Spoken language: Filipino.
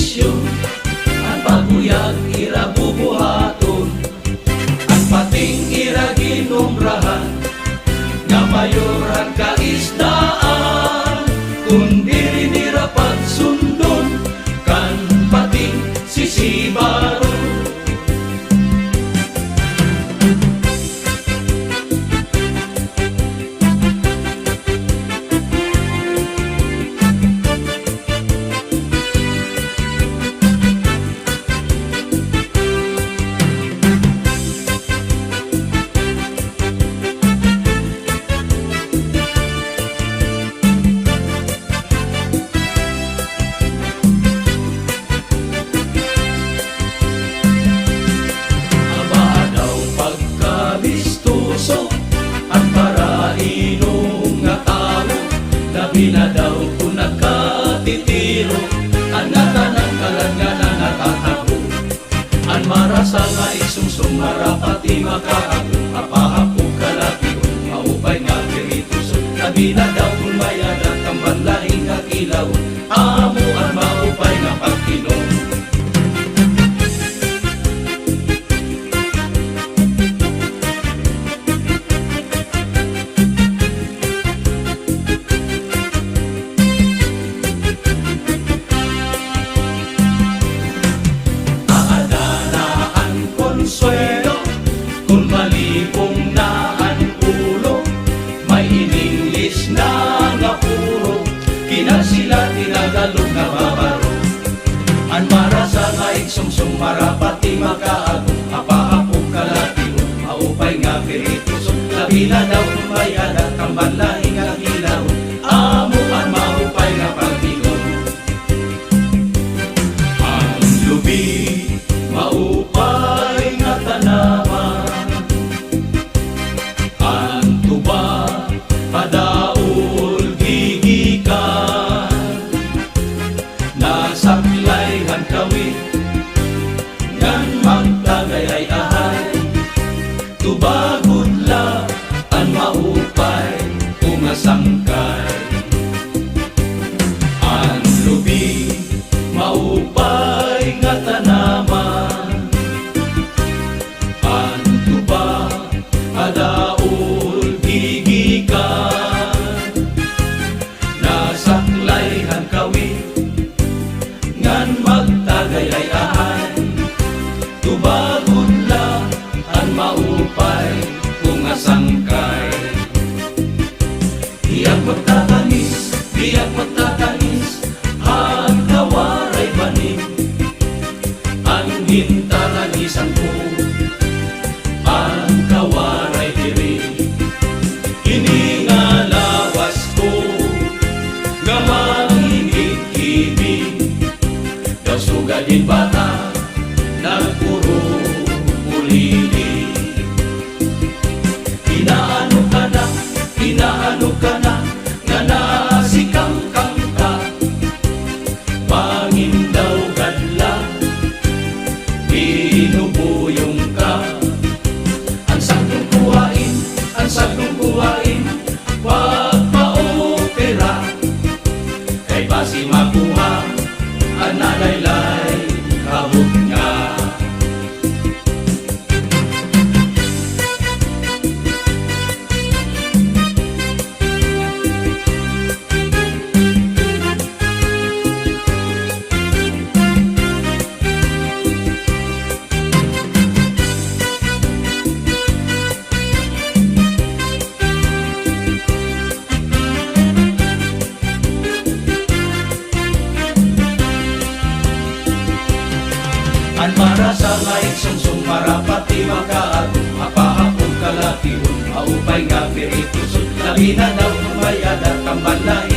desisyon, ang paguyag ira bubuhaton, ang pating ira ginumrahan, nga mayor ang kaisdaan, kundi rin ira pagsundon, kan pating sisibaron. Daw kung nakatitiro, ang natanang kalanganan nakatago, ang marasa nga isungsong marapati makaago, apahapog kalapio, maupay nga kirituso, nabina daw kung mayadat ang banlaing kakilaw, amo ang maupay nga pagkinom. Kung malipong na ang ulo, may in-English na nga puro, kinasila tinagalog na babaro. Ang marasa nga iksungsong marapati makaago, apahapog kalatiw, maupay nga pirituso, labina daw kumayadat ang banlaing nga ilaw, amo ang maupay nga pagtigon. Ang lubi, maupay nga tanaman, padaol gigikan, nasaklay han kawit, ngan magtagayay-ahay, tubagod la ang maupay umasangkay. Ang lubi, maupay nga tanaman, ang tuba, padaol gigikan, nasaklay han kawit, ngan magtagayay-ahay, tubagod la ang maupay umasangkay. Diyak magtatanis, diyak magtatanis, ang kawaray banig, ang hintaragisan ko, ang kawaray diri, iningalawas ko, gamang hingit-ibig, daw sugadin bata, nagpuro ulili. Inaano ka na, nga nasikangkang ka, pangindaw gadla, binubuyong ka, ang saklong kuhain, wag maopera, kay basi makuha, ang nalaylay, kabog nga. Ang marasa nga iksungsong marapati makaago, apahapog kalatiw, maupay nga pirituso, labina daw kumayadat ang banlaing